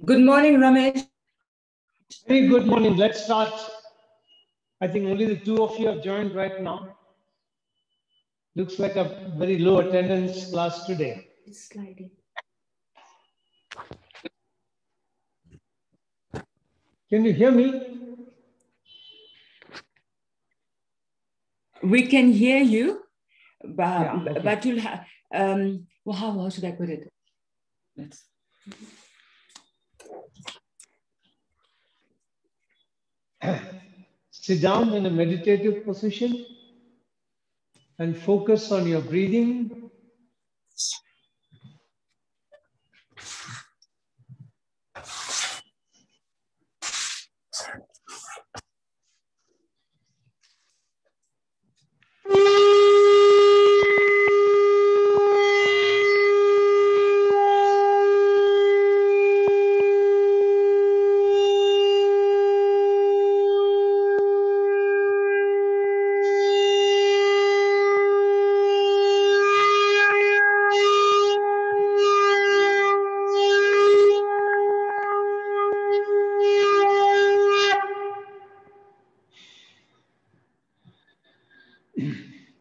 Good morning, Ramesh. Very good morning. Let's start. I think only the two of you have joined right now. Looks like a very low attendance class today. It's sliding. Can you hear me? We can hear you, Yeah, okay. but you'll have. Well, how should I put it? Let's. Sit down in a meditative position and focus on your breathing.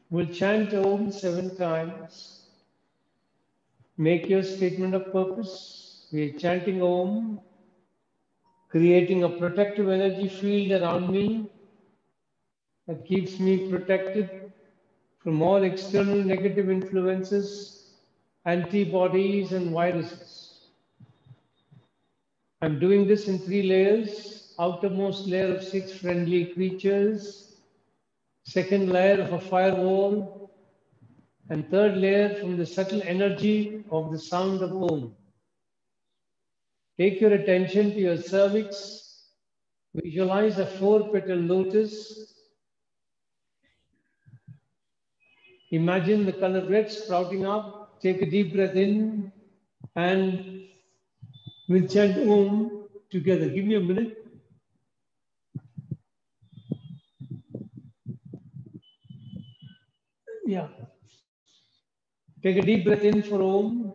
We'll chant Om 7 times. Make your statement of purpose. We are chanting Om, creating a protective energy field around me that keeps me protected from all external negative influences, antibodies, and viruses. I'm doing this in 3 layers. Outermost layer of 6 friendly creatures, second layer of a firewall, and third layer from the subtle energy of the sound of Om. Take your attention to your cervix. Visualize a 4-petal lotus. Imagine the color red sprouting up. Take a deep breath in and we'll chant Om together. Give me a minute. Yeah. Take a deep breath in for Om.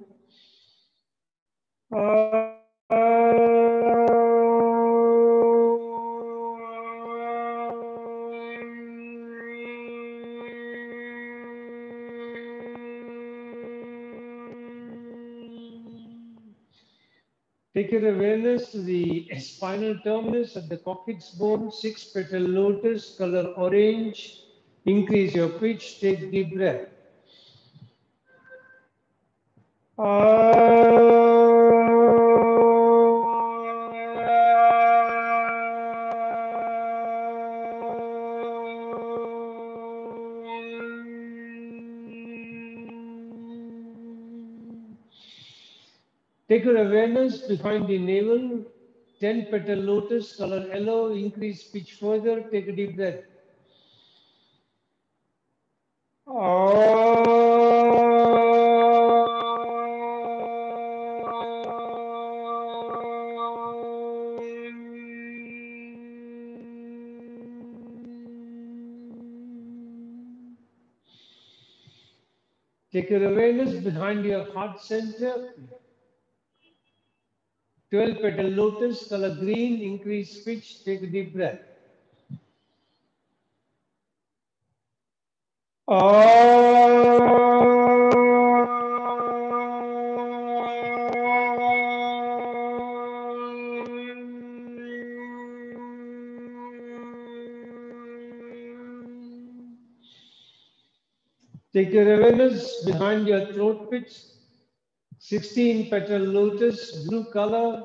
Take your awareness to the spinal terminus at the coccyx bone, 6-petal lotus, color orange. Increase your pitch, take deep breath. Take your awareness behind the navel, 10-petal lotus, color yellow, increase pitch further, take a deep breath. Take your awareness behind your heart center. 12-petal lotus, color green, increase pitch, take a deep breath. Take your awareness behind your throat pitch. 16-petal lotus, blue color,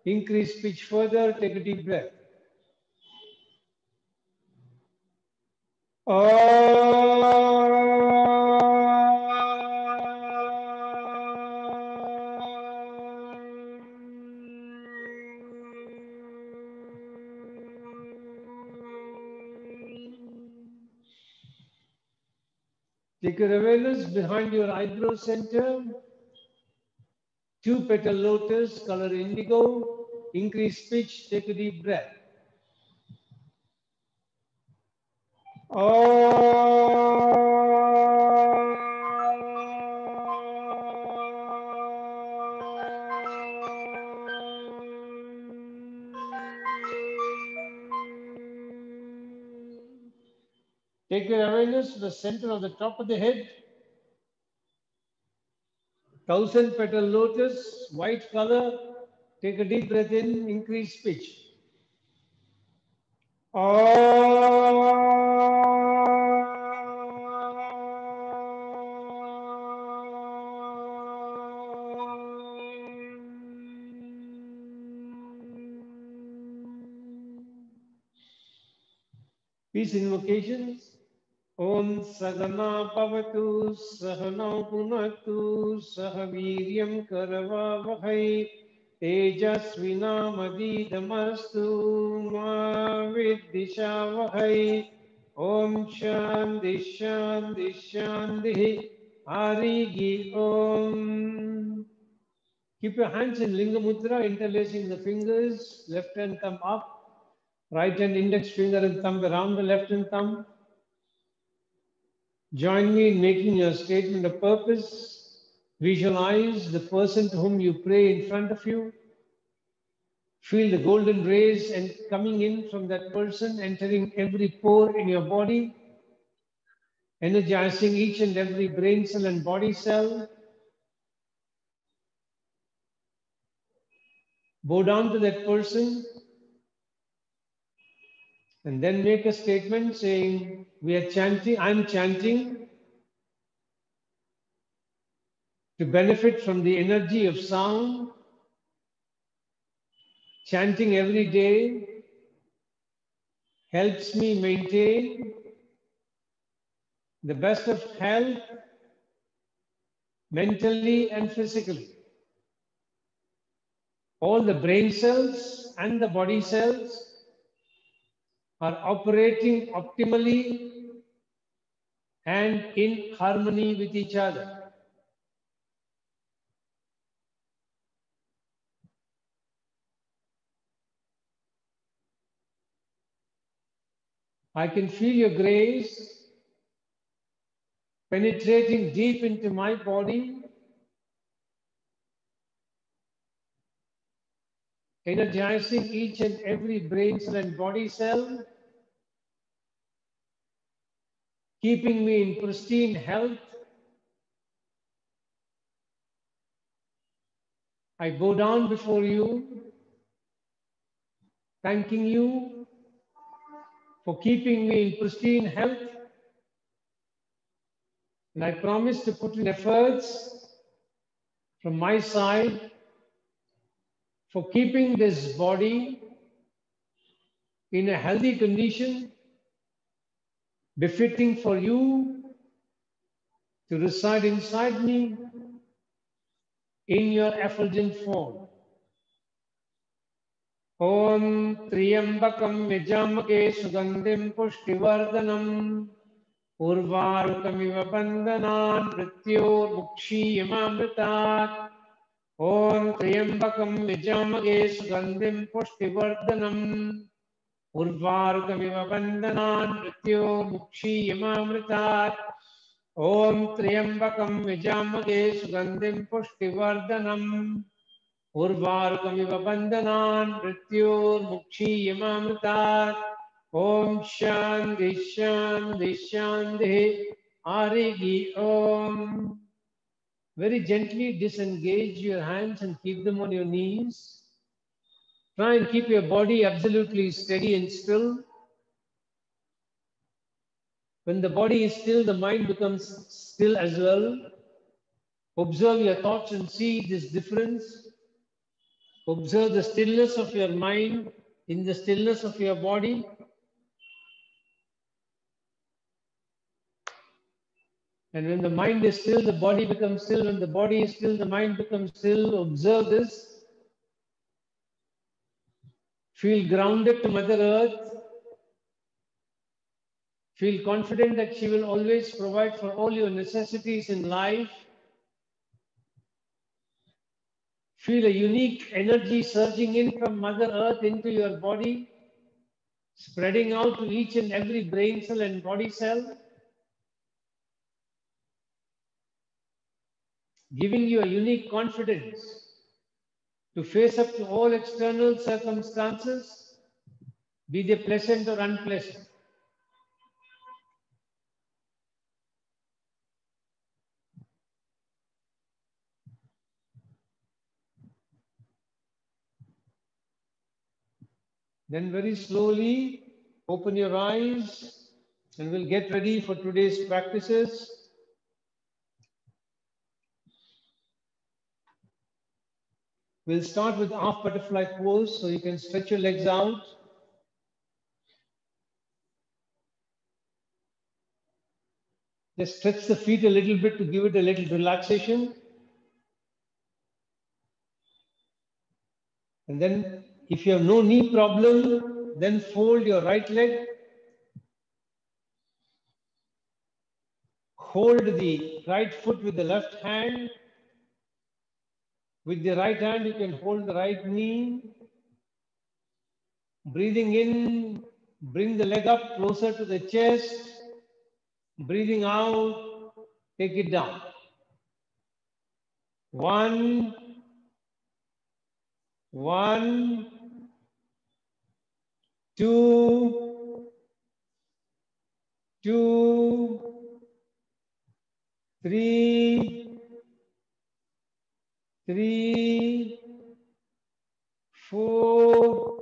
increase pitch further, take a deep breath. Take your awareness behind your eyebrow center. 2-petal lotus, color indigo, increase pitch, take a deep breath. Take your awareness to the center of the top of the head. 1000-petal lotus, white color. Take a deep breath in, increase pitch. Peace invocations. Om Sagana Bhavatu Sahana Punatu Sahaviryam Karavavahai Tejasvinamadidamastu Ma Viddhishavahai. Om Shanti Shanti Shanti Harigi Om. Keep your hands in Linga Mudra, interlacing the fingers, left hand thumb up, right hand index finger and thumb around the left hand thumb. Join me in making your statement of purpose. Visualize the person to whom you pray in front of you. Feel the golden rays and coming in from that person, entering every pore in your body, energizing each and every brain cell and body cell. Bow down to that person and then make a statement saying, we are chanting, I'm chanting to benefit from the energy of sound. Chanting every day helps me maintain the best of health, mentally and physically. All the brain cells and the body cells are operating optimally and in harmony with each other. I can feel your grace penetrating deep into my body, energizing each and every brain cell and body cell, keeping me in pristine health. I bow down before you, thanking you for keeping me in pristine health. And I promise to put in efforts from my side for keeping this body in a healthy condition, befitting for you to reside inside me in your effulgent form. Om Triyambakam Yajamake Sugandhim Pushtivardhanam Urvarukamiva Bandhanan Mrityor Mukshiyamamritat. Om Triyambakam Yajamake Sugandhim Pushtivardhanam Urvarukamiva Bandhanan Mrityor Mukshiyamamritat. Om Triyambakam Yajamake Sugandhim Pushtivardhanam Urvarukamiva Bandhanan Mrityor Mukshiyamamritat. Om Shanti Shanti Shanti Harigi Om. Very gently disengage your hands and keep them on your knees. Try and keep your body absolutely steady and still. When the body is still, the mind becomes still as well. Observe your thoughts and see this difference. Observe the stillness of your mind in the stillness of your body. And when the mind is still, the body becomes still. When the body is still, the mind becomes still. Observe this. Feel grounded to Mother Earth. Feel confident that she will always provide for all your necessities in life. Feel a unique energy surging in from Mother Earth into your body, spreading out to each and every brain cell and body cell, giving you a unique confidence to face up to all external circumstances, be they pleasant or unpleasant. Then very slowly open your eyes and we'll get ready for today's practices. We'll start with half butterfly pose, so you can stretch your legs out. Just stretch the feet a little bit to give it a little relaxation. And then if you have no knee problem, then fold your right leg. Hold the right foot with the left hand. With the right hand, you can hold the right knee. Breathing in, bring the leg up closer to the chest. Breathing out, take it down. 1, 1, 2, 2, 3, 3, 4,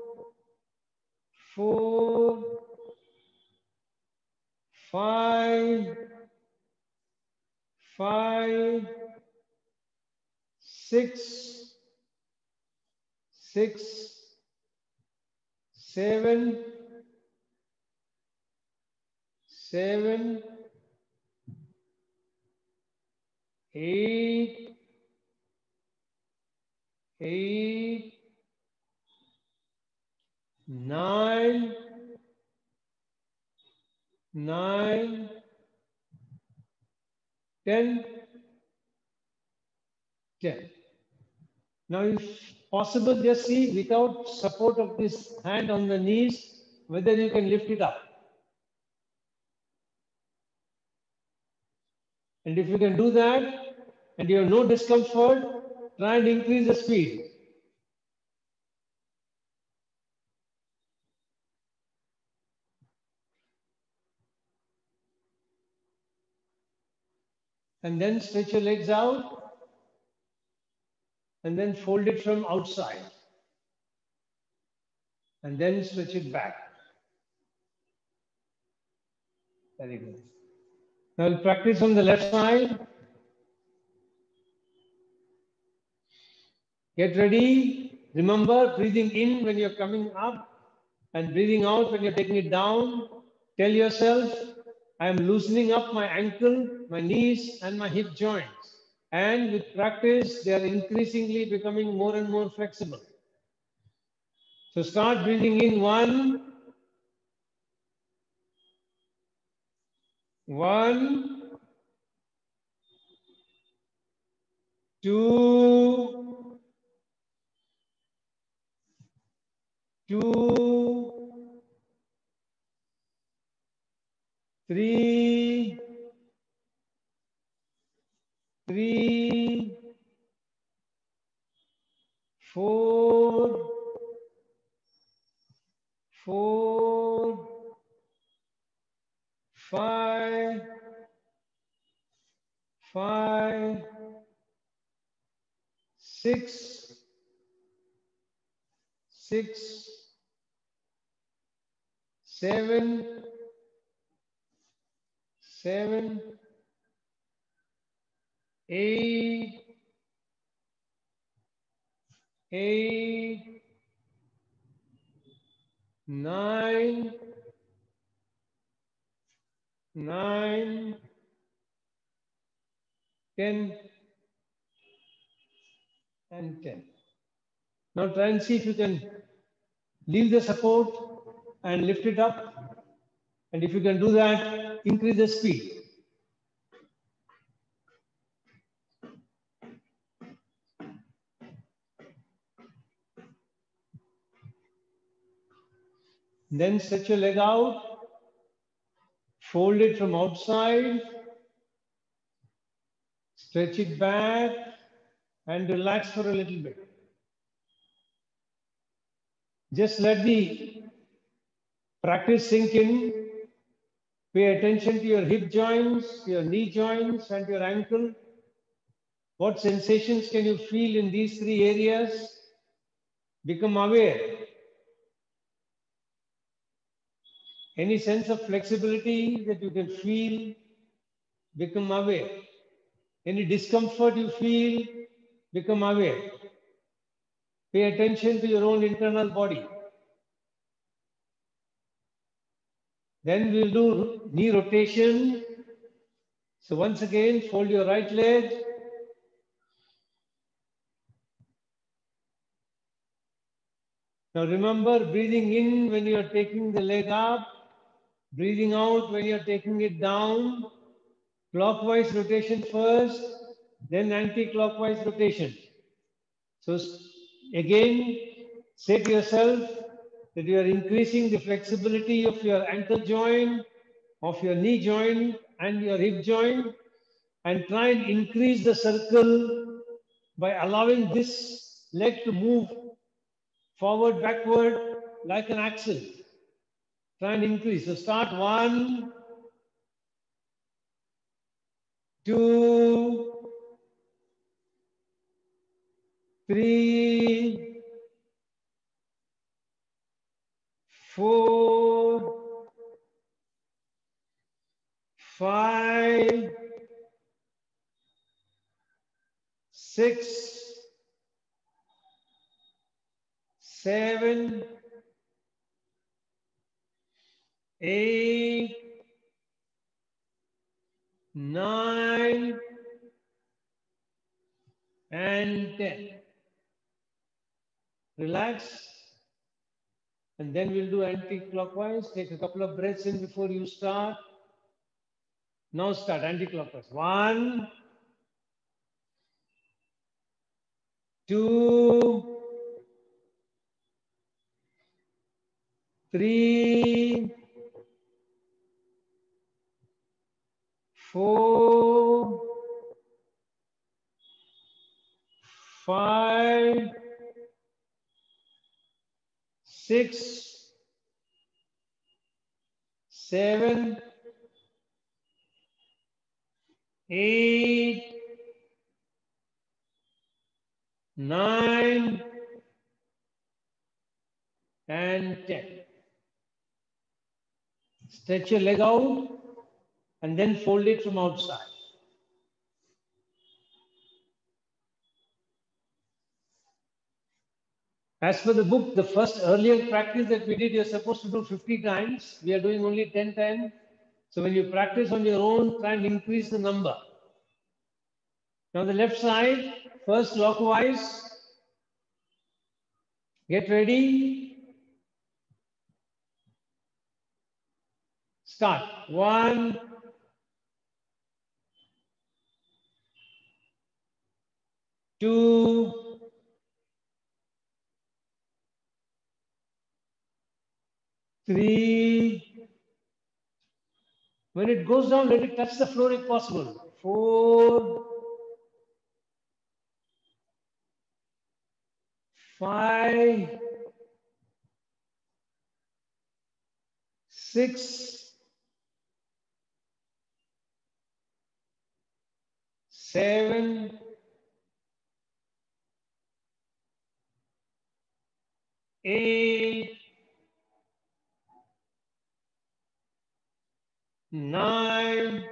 4, 5, 5, 6, 6, 7, 7, 8, 8, 9, 9, 10, 10. Now, if possible, just see without support of this hand on the knees, whether you can lift it up. And if you can do that, and you have no discomfort, try and increase the speed. And then stretch your legs out, and then fold it from outside. And then stretch it back. Very good. Now we'll practice on the left side. Get ready. Remember, breathing in when you're coming up and breathing out when you're taking it down. Tell yourself, I am loosening up my ankle, my knees, and my hip joints. And with practice, they are increasingly becoming more and more flexible. So start breathing in 1, 1, 2, 2, 3, 3, 4, 4, 5, 5, 6, 6, 7, 7, 8, 8, 9, 9, 10, and 10. Now try and see if you can leave the support and lift it up. And if you can do that, increase the speed. Then stretch your leg out, fold it from outside, stretch it back, and relax for a little bit. Just let the practice sink in. Pay attention to your hip joints, your knee joints, and your ankle. What sensations can you feel in these 3 areas? Become aware. Any sense of flexibility that you can feel, become aware. Any discomfort you feel, become aware. Pay attention to your own internal body. Then we'll do knee rotation. So once again, fold your right leg. Now remember, breathing in when you are taking the leg up, breathing out when you are taking it down. Clockwise rotation first, then anti-clockwise rotation. So again, say to yourself that you are increasing the flexibility of your ankle joint, of your knee joint and your hip joint, and try and increase the circle by allowing this leg to move forward, backward, like an axle. Try and increase. So start 1, 2, 3, 4, 5, 6, 7, 8, 9, and 10. Relax. And then we'll do anti-clockwise. Take a couple of breaths in before you start. Now start anti-clockwise. 1, 2, 3, 4, 5, 6, 7, 8, 9, and 10. Stretch your leg out and then fold it from outside. As per the book, the first earlier practice that we did, you're supposed to do 50 times. We are doing only 10 times. So when you practice on your own, try and increase the number. Now the left side, first clockwise. Get ready. Start. 1, 2, 3. When it goes down, let it touch the floor if possible. 4, 5, 6, 7, 8, 9,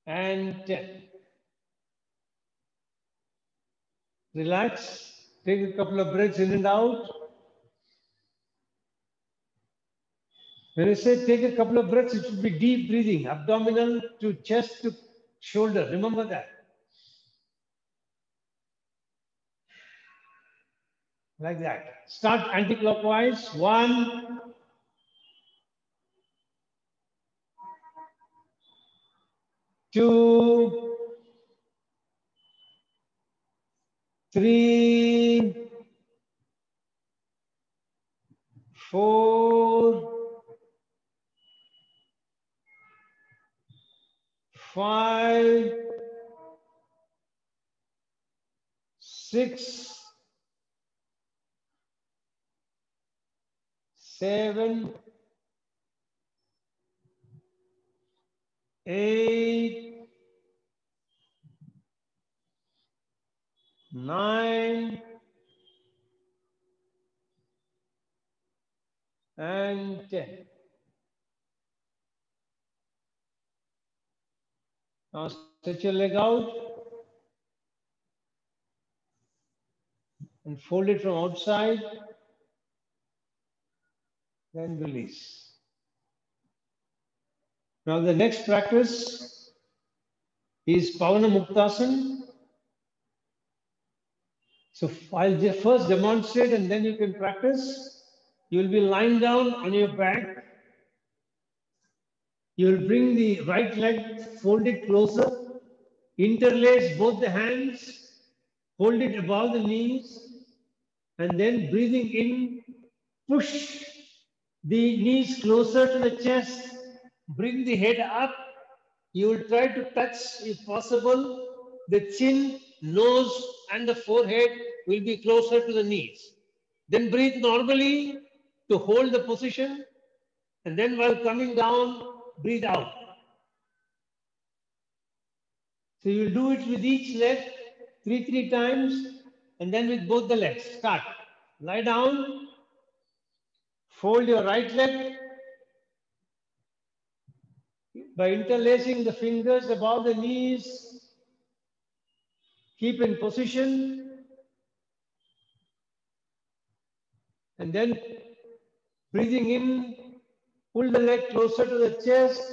and 10. Relax. Take a couple of breaths in and out. When I say take a couple of breaths, it should be deep breathing, abdominal to chest to shoulder. Remember that. Like that. Start anti-clockwise. 1, 2, 3, 4, 5, 6, 7, 8, 9, and 10. Now stretch your leg out and fold it from outside, then release. Now the next practice is Pavana Muktasana. So I'll just first demonstrate and then you can practice. You will be lying down on your back. You will bring the right leg, fold it closer, interlace both the hands, hold it above the knees, and then breathing in, push the knees closer to the chest, bring the head up. You will try to touch, if possible, the chin, nose, and the forehead will be closer to the knees. Then breathe normally to hold the position, and then while coming down, breathe out. So you'll do it with each leg three times, and then with both the legs. Start. Lie down, fold your right leg by interlacing the fingers above the knees. Keep in position, and then breathing in, pull the leg closer to the chest,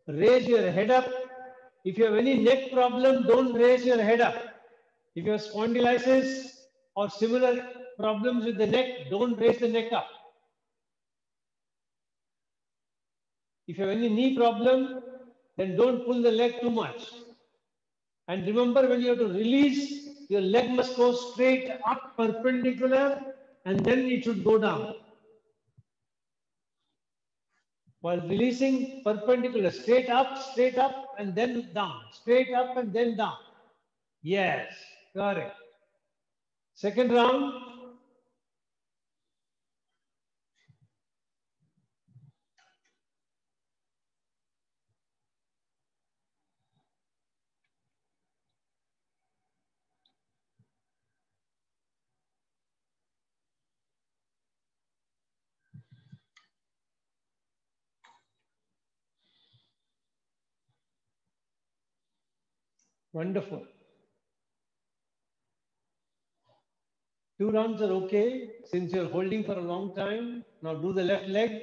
raise your head up. If you have any neck problem, don't raise your head up. If you have spondylitis or similar problems with the neck, don't raise the neck up. If you have any knee problem, then don't pull the leg too much. And remember, when you have to release, your leg must go straight up, perpendicular, and then it should go down. While releasing, perpendicular, straight up, and then down. Straight up and then down. Yes, correct. Second round. Wonderful. 2 rounds are okay since you're holding for a long time. Now do the left leg.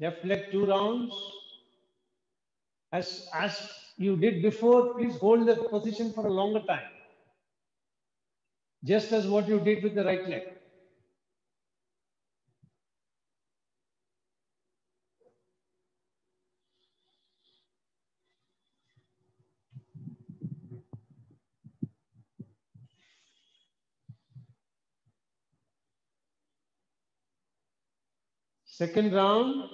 Left leg 2 rounds. As you did before, please hold the position for a longer time. Just as what you did with the right leg. Second round.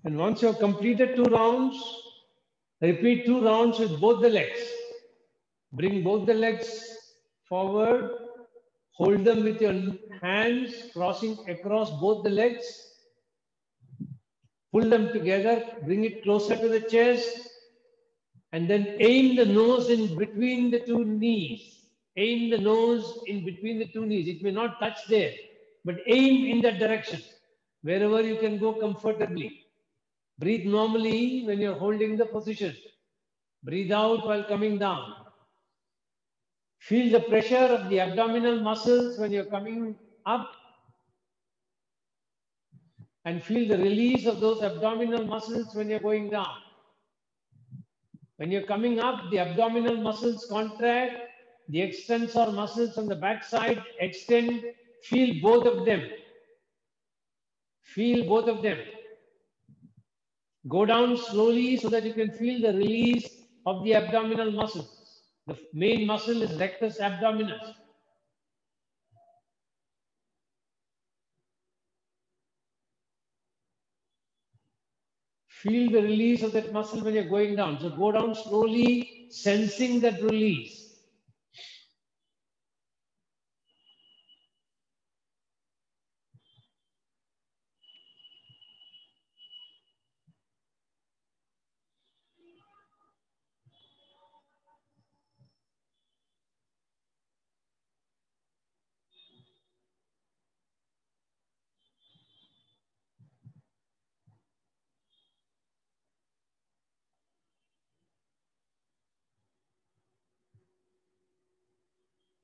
And once you have completed 2 rounds, repeat 2 rounds with both the legs. Bring both the legs forward. Hold them with your hands, crossing across both the legs. Pull them together, bring it closer to the chest, and then aim the nose in between the 2 knees. Aim the nose in between the 2 knees. It may not touch there, but aim in that direction, wherever you can go comfortably. Breathe normally when you're holding the position. Breathe out while coming down. Feel the pressure of the abdominal muscles when you're coming up, and feel the release of those abdominal muscles when you're going down. When you're coming up, the abdominal muscles contract, the extensor muscles on the back side extend. Feel both of them. Feel both of them. Go down slowly so that you can feel the release of the abdominal muscles. The main muscle is rectus abdominis. Feel the release of that muscle when you're going down. So go down slowly, sensing that release.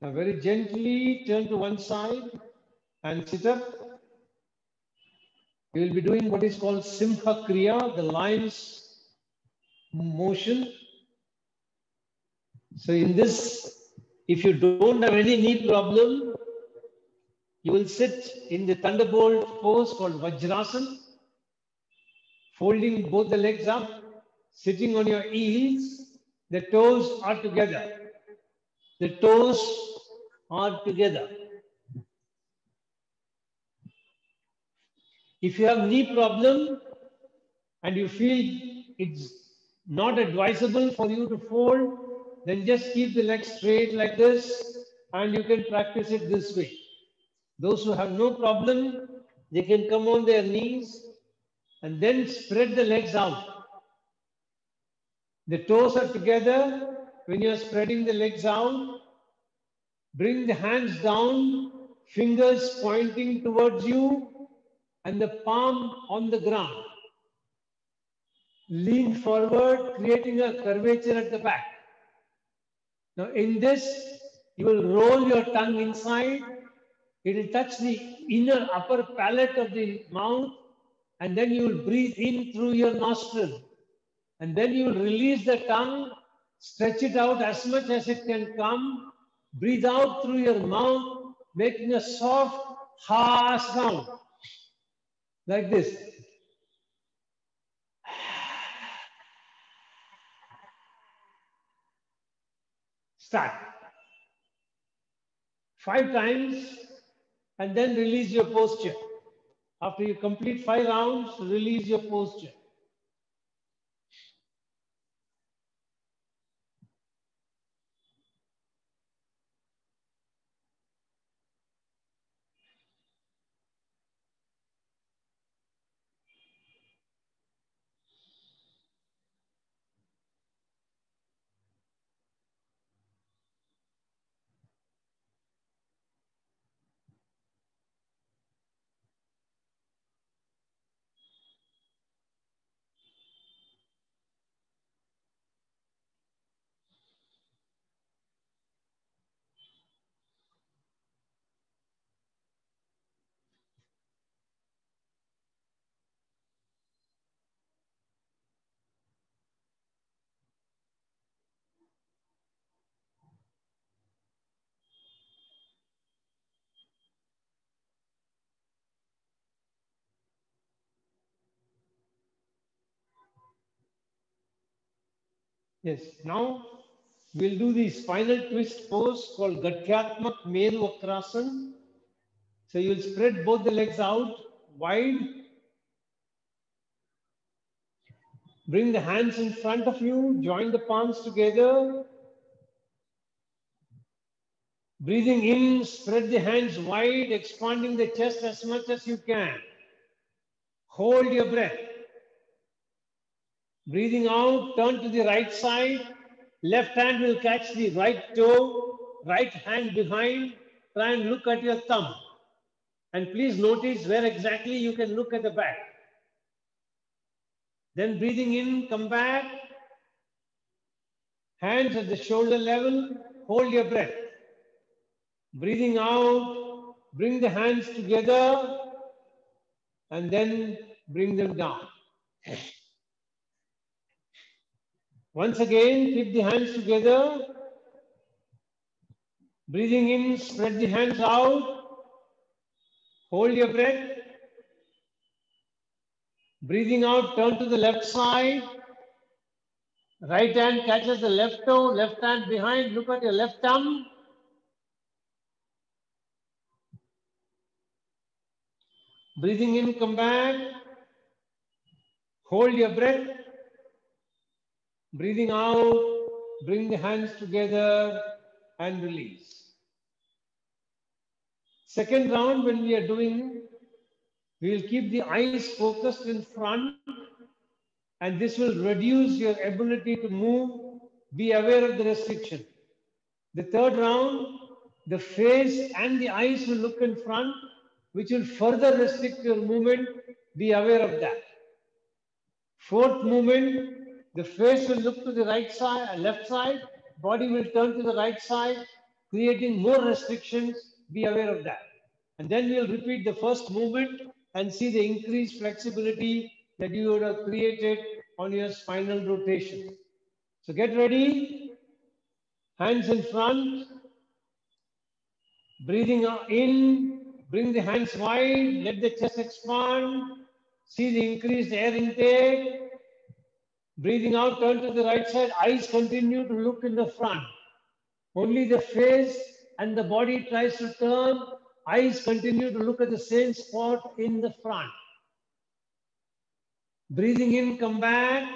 Now very gently turn to one side and sit up. You will be doing what is called Simha Kriya, the lion's motion. So in this, if you don't have any knee problem, you will sit in the thunderbolt pose called Vajrasana, folding both the legs up, sitting on your heels, the toes are together. The toes are together. If you have knee problem and you feel it's not advisable for you to fold, then just keep the legs straight like this and you can practice it this way. Those who have no problem, they can come on their knees and then spread the legs out. The toes are together. When you are spreading the legs out, bring the hands down, fingers pointing towards you, and the palm on the ground. Lean forward, creating a curvature at the back. Now, in this, you will roll your tongue inside. It will touch the inner upper palate of the mouth, and then you will breathe in through your nostril. And then you will release the tongue, stretch it out as much as it can come, breathe out through your mouth, making a soft ha sound, like this. Start. 5 times, and then release your posture. After you complete 5 rounds, release your posture. Yes, now we'll do the final twist pose called Gatyatmak Meru Vakrasana. So you'll spread both the legs out wide. Bring the hands in front of you, join the palms together. Breathing in, spread the hands wide, expanding the chest as much as you can. Hold your breath. Breathing out, turn to the right side. Left hand will catch the right toe, right hand behind. Try and look at your thumb. And please notice where exactly you can look at the back. Then breathing in, come back. Hands at the shoulder level, hold your breath. Breathing out, bring the hands together and then bring them down. Once again, keep the hands together. Breathing in, spread the hands out. Hold your breath. Breathing out, turn to the left side. Right hand catches the left toe, left hand behind. Look at your left thumb. Breathing in, come back. Hold your breath. Breathing out, bring the hands together and release. Second round, when we are doing, we will keep the eyes focused in front, and this will reduce your ability to move. Be aware of the restriction. The third round, the face and the eyes will look in front, which will further restrict your movement. Be aware of that. Fourth movement, the face will look to the right side, left side, body will turn to the right side, creating more restrictions. Be aware of that. And then we'll repeat the first movement and see the increased flexibility that you would have created on your spinal rotation. So get ready. Hands in front. Breathing in, bring the hands wide, let the chest expand. See the increased air intake. Breathing out, turn to the right side. Eyes continue to look in the front. Only the face and the body tries to turn. Eyes continue to look at the same spot in the front. Breathing in, come back.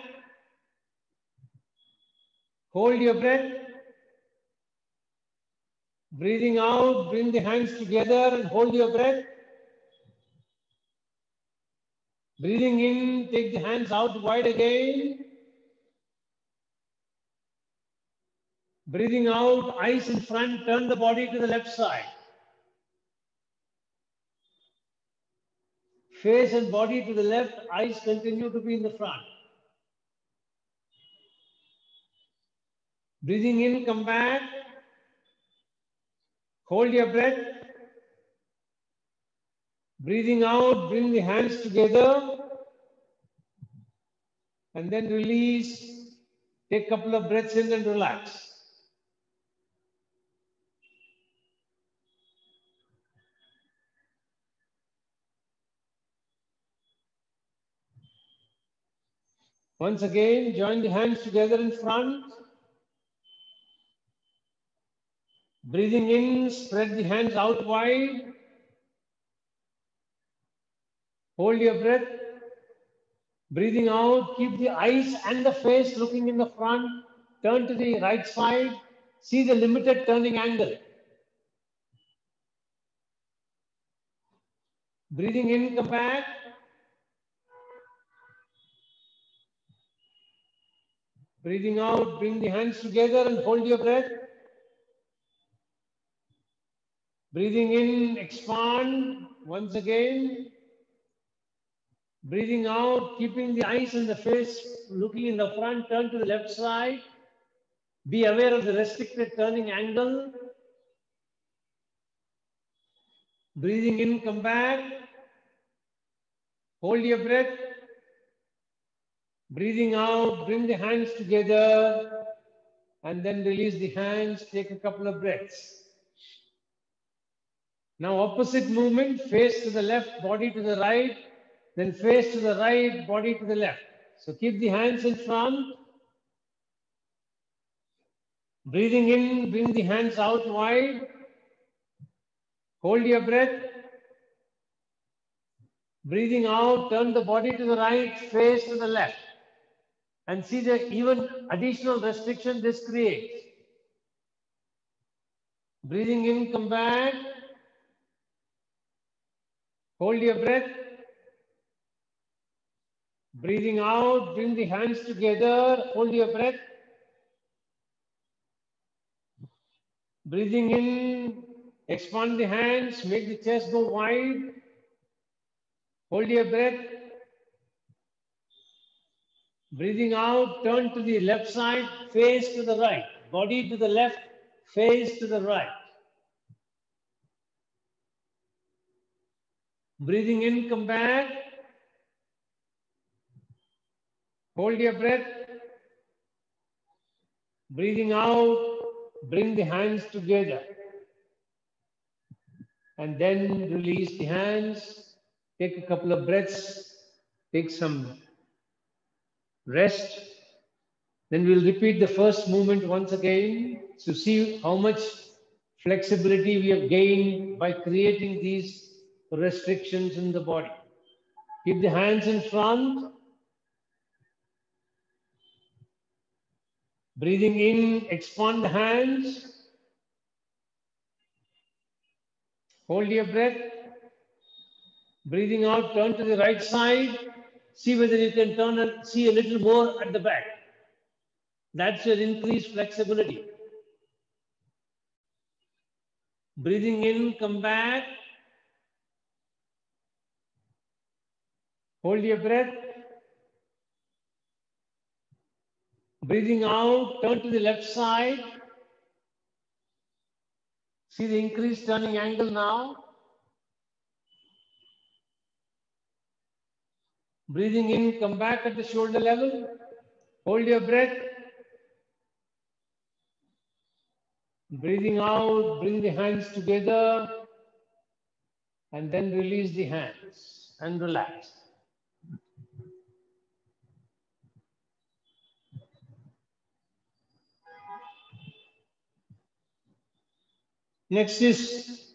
Hold your breath. Breathing out, bring the hands together and hold your breath. Breathing in, take the hands out wide again. Breathing out, eyes in front, turn the body to the left side. Face and body to the left, eyes continue to be in the front. Breathing in, come back. Hold your breath. Breathing out, bring the hands together. And then release. Take a couple of breaths in and relax. Once again, join the hands together in front. Breathing in, spread the hands out wide. Hold your breath. Breathing out, keep the eyes and the face looking in the front. Turn to the right side. See the limited turning angle. Breathing in, come back. Breathing out, bring the hands together and hold your breath. Breathing in, expand once again. Breathing out, keeping the eyes and the face looking in the front, turn to the left side. Be aware of the restricted turning angle. Breathing in, come back. Hold your breath. Breathing out, bring the hands together and then release the hands. Take a couple of breaths. Now opposite movement, face to the left, body to the right, then face to the right, body to the left. So keep the hands in front. Breathing in, bring the hands out wide. Hold your breath. Breathing out, turn the body to the right, face to the left. And see the even additional restriction this creates. Breathing in, come back. Hold your breath. Breathing out, bring the hands together, hold your breath. Breathing in, expand the hands, make the chest go wide. Hold your breath. Breathing out, turn to the left side, face to the right. Body to the left, face to the right. Breathing in, come back. Hold your breath. Breathing out, bring the hands together. And then release the hands. Take a couple of breaths. Take some rest. Then we'll repeat the first movement once again to see how much flexibility we have gained by creating these restrictions in the body. Keep the hands in front. Breathing in, expand the hands. Hold your breath. Breathing out, turn to the right side. See whether you can turn and see a little more at the back. That's your increased flexibility. Breathing in, come back. Hold your breath. Breathing out, turn to the left side. See the increased turning angle now. Breathing in, come back at the shoulder level. Hold your breath. Breathing out, bring the hands together. And then release the hands and relax. Next is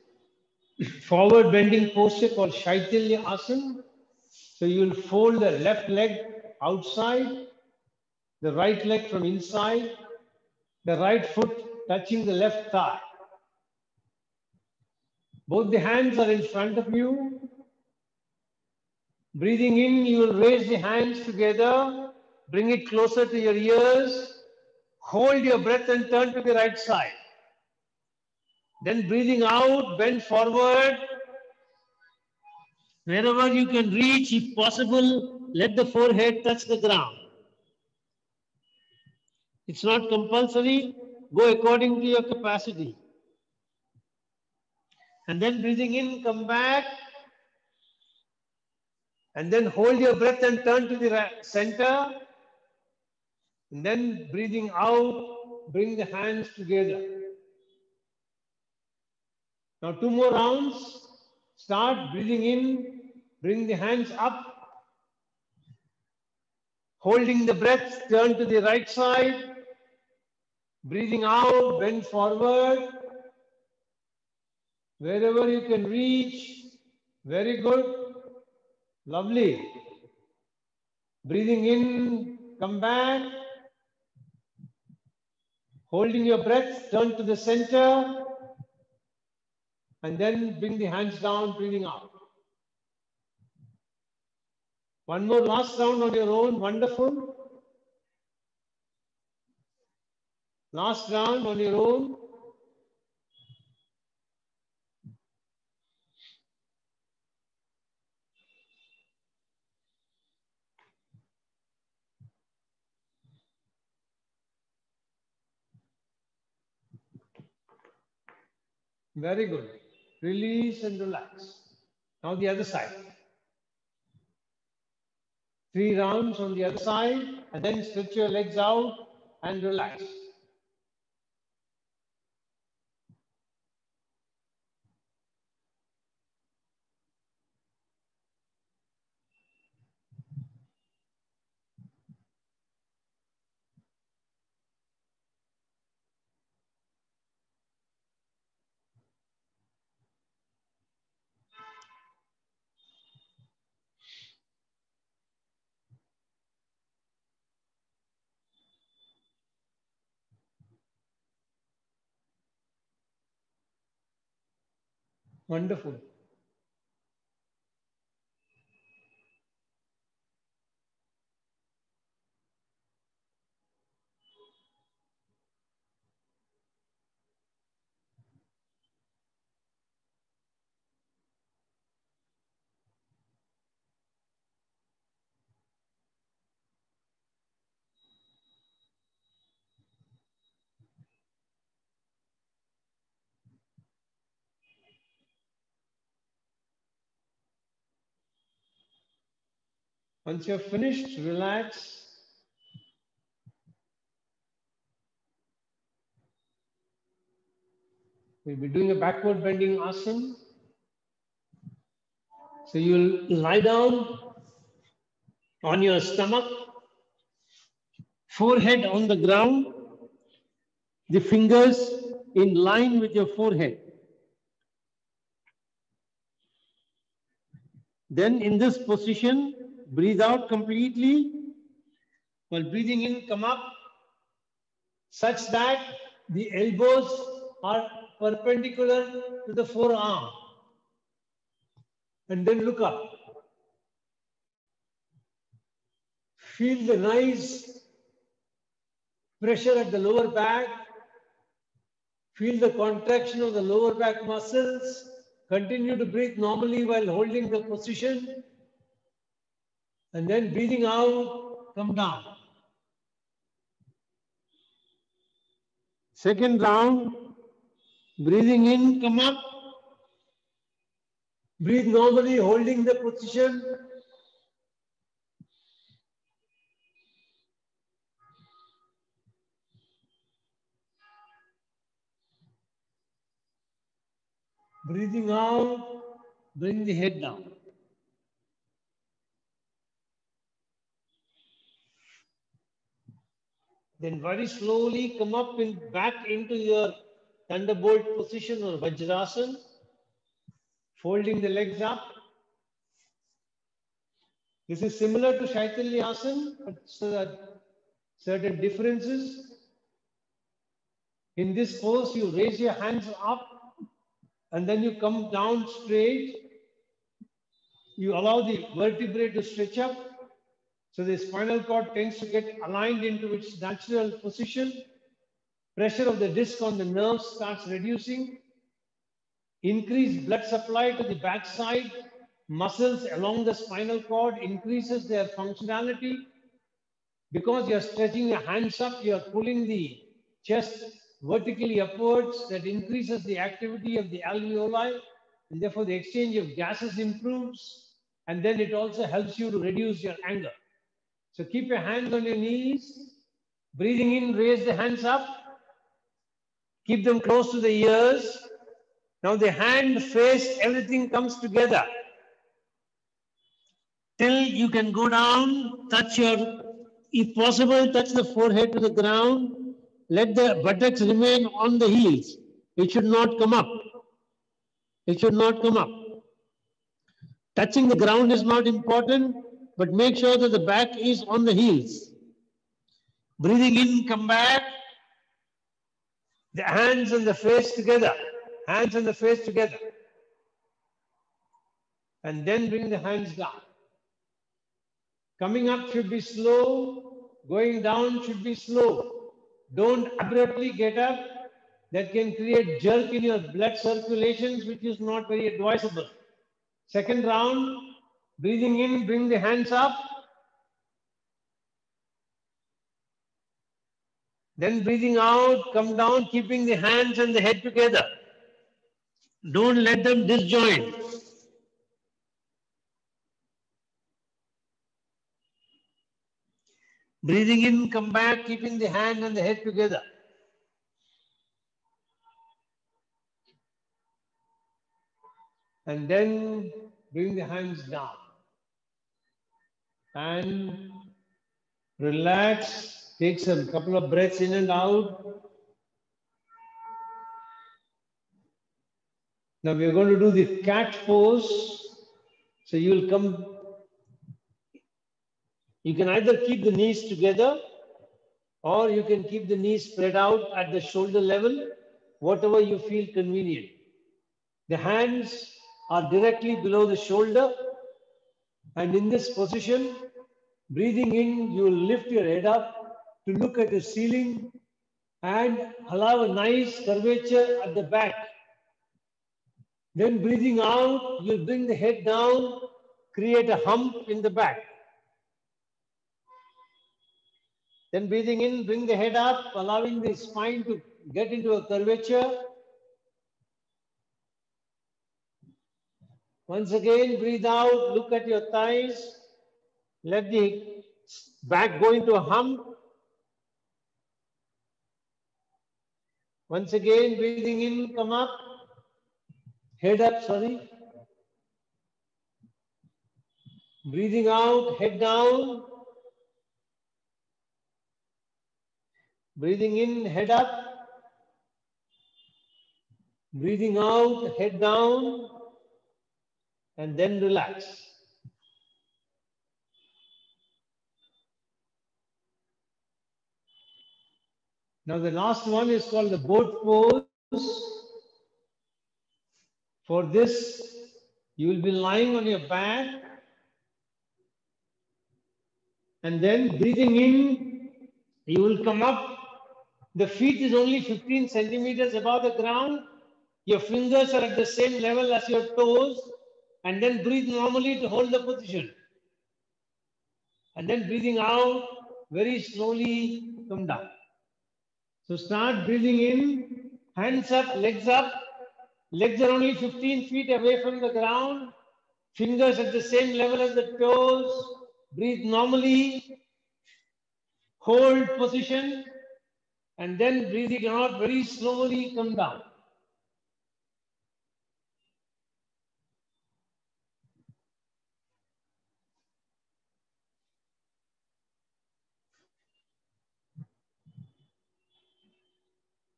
forward bending posture called Shaitilya Asana. So you'll fold the left leg outside, the right leg from inside, the right foot touching the left thigh. Both the hands are in front of you. Breathing in, you will raise the hands together, bring it closer to your ears, hold your breath and turn to the right side. Then breathing out, bend forward. Wherever you can reach, if possible, let the forehead touch the ground. It's not compulsory. Go according to your capacity. And then breathing in, come back. And then hold your breath and turn to the center. And then breathing out, bring the hands together. Now 2 more rounds. Start breathing in, bring the hands up. Holding the breath, turn to the right side. Breathing out, bend forward. Wherever you can reach. Very good. Lovely. Breathing in, come back. Holding your breath, turn to the center. And then bring the hands down, breathing out. One more last round on your own. Wonderful. Last round on your own. Very good. Release and relax. Now the other side. 3 rounds on the other side, and then stretch your legs out and relax. Wonderful. Once you're finished, relax. We'll be doing a backward bending asana. So you'll lie down on your stomach, forehead on the ground, the fingers in line with your forehead. Then in this position, breathe out completely. While breathing in, come up such that the elbows are perpendicular to the forearm. And then look up. Feel the nice pressure at the lower back. Feel the contraction of the lower back muscles. Continue to breathe normally while holding the position. And then breathing out, come down. Second round, breathing in, come up. Breathe normally, holding the position. Breathing out, bring the head down. Then very slowly come up and back into your thunderbolt position or Vajrasana, folding the legs up. This is similar to Shaitalyasana, but so that certain differences. In this pose, you raise your hands up and then you come down straight. You allow the vertebrae to stretch up. So the spinal cord tends to get aligned into its natural position. Pressure of the disc on the nerves starts reducing. Increased blood supply to the backside. Muscles along the spinal cord increases their functionality. Because you're stretching your hands up, you're pulling the chest vertically upwards. That increases the activity of the alveoli. And therefore, the exchange of gases improves. And then it also helps you to reduce your anger. So keep your hands on your knees. Breathing in, raise the hands up. Keep them close to the ears. Now the hand, face, everything comes together. Till you can go down, touch your, if possible, touch the forehead to the ground. Let the buttocks remain on the heels. It should not come up. It should not come up. Touching the ground is not important, but make sure that the back is on the heels. Breathing in, come back. The hands and the face together. Hands and the face together. And then bring the hands down. Coming up should be slow. Going down should be slow. Don't abruptly get up. That can create jerk in your blood circulations, which is not very advisable. Second round, breathing in, bring the hands up. Then breathing out, come down, keeping the hands and the head together. Don't let them disjoint. Breathing in, come back, keeping the hand and the head together. And then bring the hands down. And relax. Take some couple of breaths in and out. Now we are going to do the cat pose. So you will come. You can either keep the knees together or you can keep the knees spread out at the shoulder level, whatever you feel convenient. The hands are directly below the shoulder. And in this position, breathing in, you will lift your head up to look at the ceiling and allow a nice curvature at the back. Then breathing out, you'll bring the head down, create a hump in the back. Then breathing in, bring the head up, allowing the spine to get into a curvature. Once again, breathe out, look at your thighs. Let the back go into a hump. Once again, breathing in, come up. Head up, sorry. Breathing out, head down. Breathing in, head up. Breathing out, head down. And then relax. Now the last one is called the boat pose. For this, you will be lying on your back and then breathing in, you will come up. The feet is only 15 centimeters above the ground. Your fingers are at the same level as your toes. And then breathe normally to hold the position. And then breathing out, very slowly come down. So start breathing in, hands up, legs up. Legs are only 15 feet away from the ground. Fingers at the same level as the toes. Breathe normally. Hold position. And then breathing out very slowly, come down.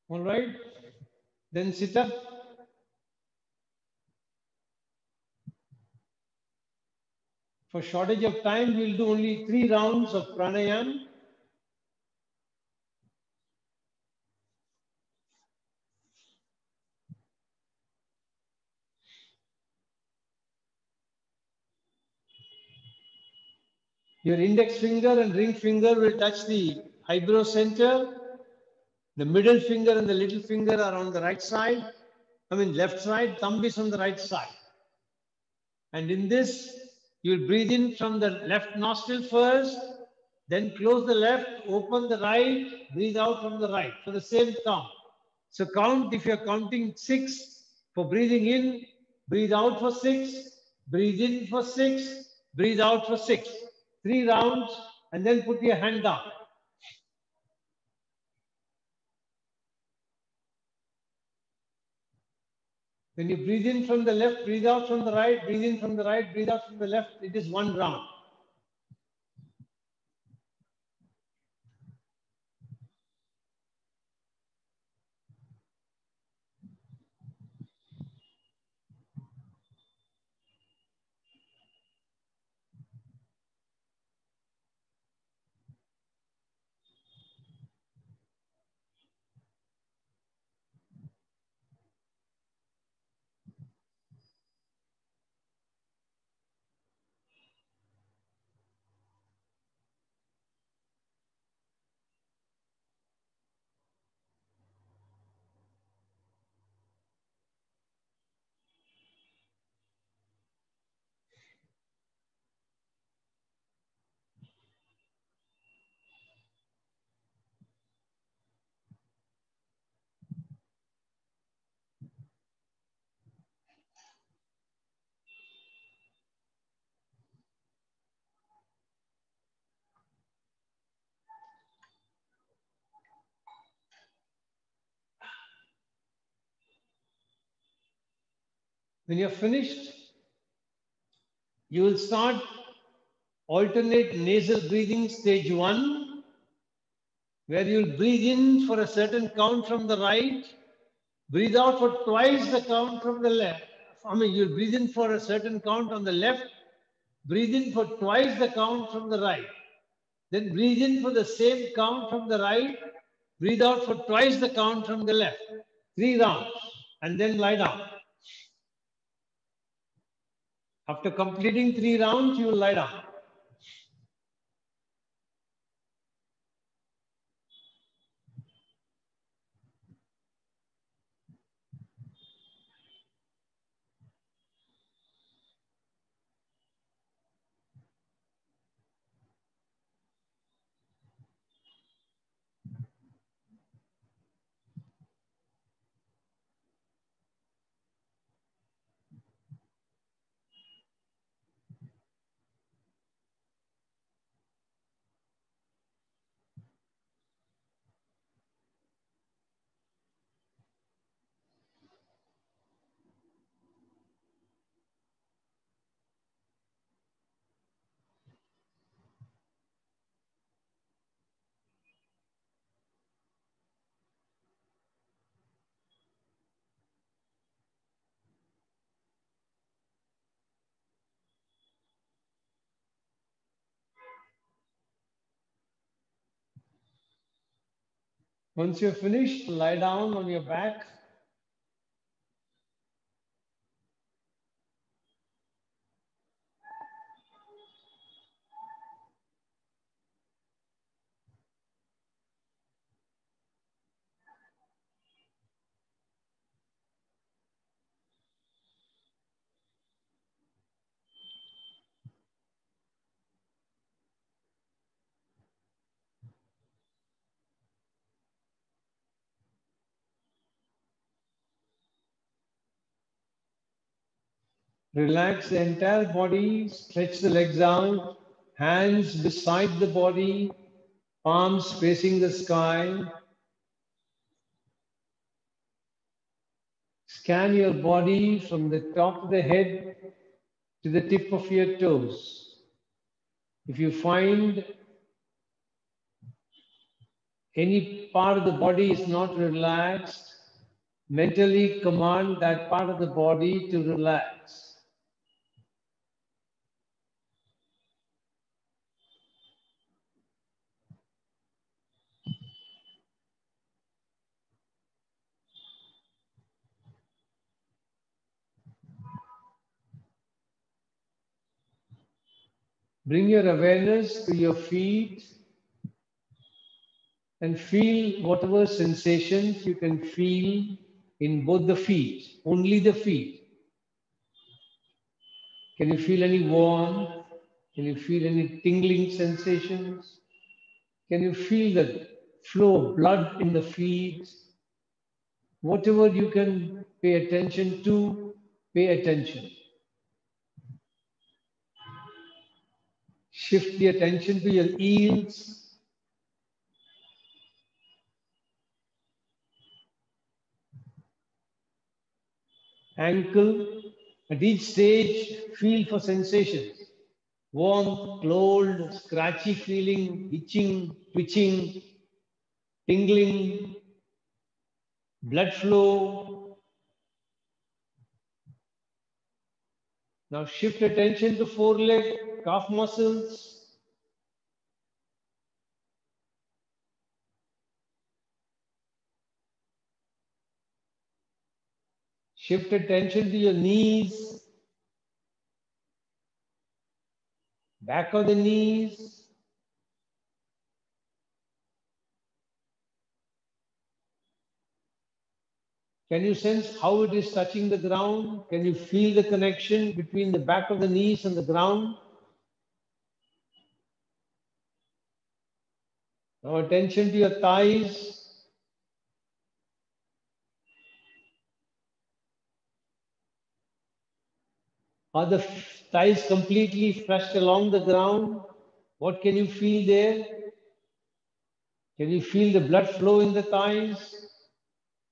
All right. Then sit up. For shortage of time, we'll do only 3 rounds of pranayam. Your index finger and ring finger will touch the eyebrow center. The middle finger and the little finger are on the right side. Left side. Thumb is on the right side. And in this, you will breathe in from the left nostril first, then close the left, open the right, breathe out from the right for the same count. So count, if you're counting 6 for breathing in, breathe out for 6, breathe in for 6, breathe out for 6. 3 rounds, and then put your hand down. When you breathe in from the left, breathe out from the right, breathe in from the right, breathe out from the left, it is 1 round. When you're finished, you will start alternate nasal breathing stage 1, where you'll breathe in for a certain count from the right, breathe out for twice the count from the left. You'll breathe in for a certain count on the left, breathe in for twice the count from the right. Then breathe in for the same count from the right, breathe out for twice the count from the left. 3 rounds, and then lie down. After completing 3 rounds, you will lie down. Once you're finished, lie down on your back. Relax the entire body, stretch the legs out, hands beside the body, palms facing the sky. Scan your body from the top of the head to the tip of your toes. If you find any part of the body is not relaxed, mentally command that part of the body to relax. Bring your awareness to your feet and feel whatever sensations you can feel in both the feet, only the feet. Can you feel any warmth? Can you feel any tingling sensations? Can you feel the flow of blood in the feet? Whatever you can pay attention to, pay attention. Shift the attention to your heels. Ankle. At each stage, feel for sensations. Warmth, cold, scratchy feeling, itching, twitching, tingling, blood flow. Now shift attention to foreleg, calf muscles. Shift attention to your knees, back of the knees. Can you sense how it is touching the ground? Can you feel the connection between the back of the knees and the ground? Now attention to your thighs. Are the thighs completely flushed along the ground? What can you feel there? Can you feel the blood flow in the thighs?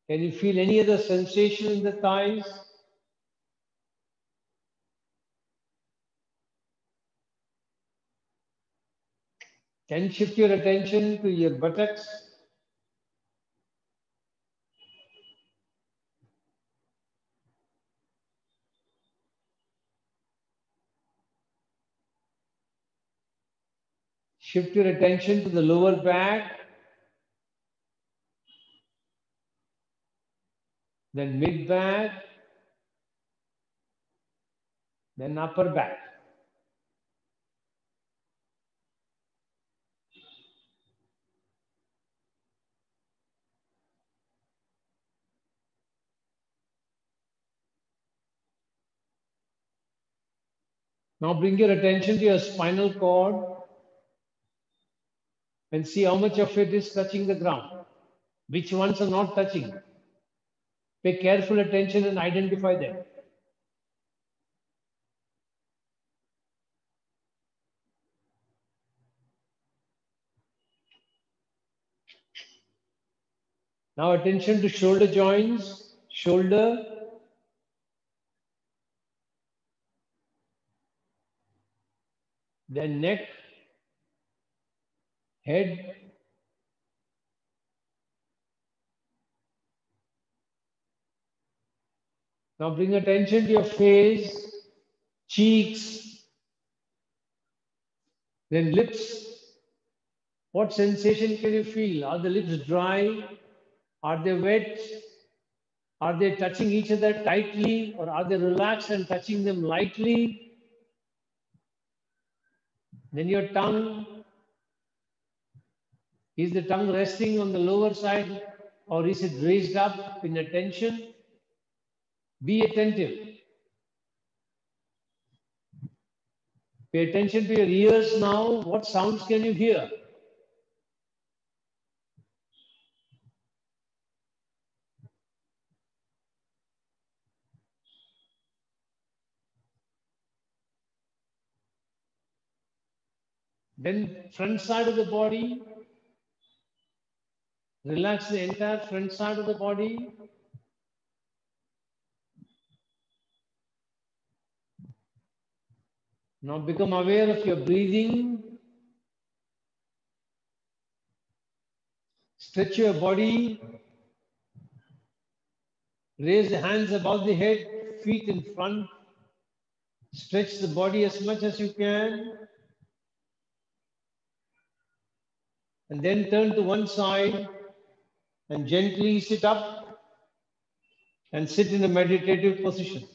Can you feel any other sensation in the thighs? Then shift your attention to your buttocks. Shift your attention to the lower back, then mid back, then upper back. Now bring your attention to your spinal cord and see how much of it is touching the ground. Which ones are not touching? Pay careful attention and identify them. Now attention to shoulder joints, shoulder, then neck, head, now bring attention to your face, cheeks, then lips, What sensation can you feel? Are the lips dry? Are they wet? Are they touching each other tightly, or are they relaxed and touching them lightly? Then your tongue, is the tongue resting on the lower side, or is it raised up in attention? Be attentive. Pay attention to your ears now. What sounds can you hear? Then front side of the body. Relax the entire front side of the body. Now become aware of your breathing. Stretch your body. Raise the hands above the head, feet in front. Stretch the body as much as you can. And then turn to one side and gently sit up and sit in a meditative position.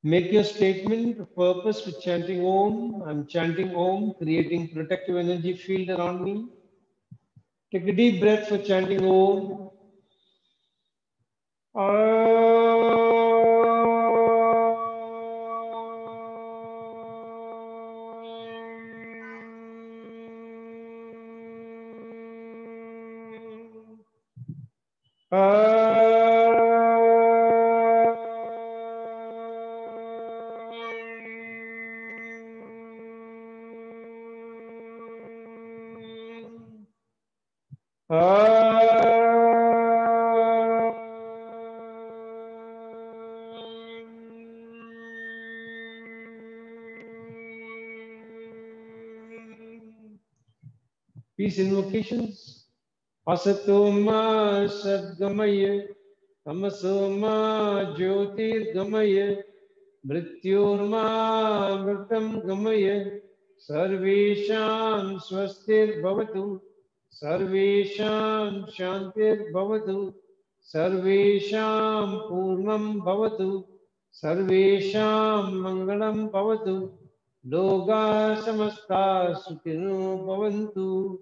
Make your statement of purpose with chanting Om. I'm chanting Om, creating protective energy field around me. Take a deep breath for chanting Om. Peace invocations. Asatoma Sadgamaya, Tamasoma Jyotirgamaya, Mrityurma Mritam Gamaya, Sarvesham Swastir Bhavatu, Sarvesham Shantir Bhavatu, Sarvesham Purnam Bhavatu, Sarvesham Mangalam Bhavatu, Loga Samasta Sukhino Bhavantu.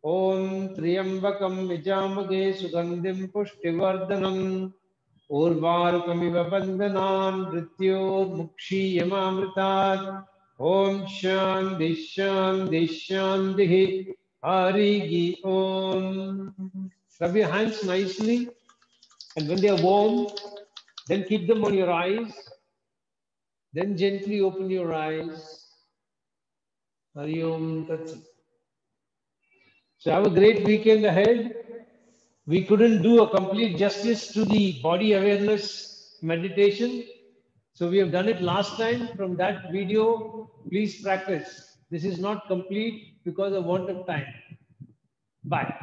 Om Triambakam Vijamage Sugandhim Pushtivardhanam Urvarukamiva Bandhanan Mrityor Mukshi Yamamritat. Om Shanti Shanti Shanti Harigi Om. Rub your hands nicely, and when they are warm, then keep them on your eyes. Then gently open your eyes. Hari Om Tat Sat. So have a great weekend ahead. We couldn't do a complete justice to the body awareness meditation. So we have done it last time from that video. Please practice. This is not complete because of want of time. Bye.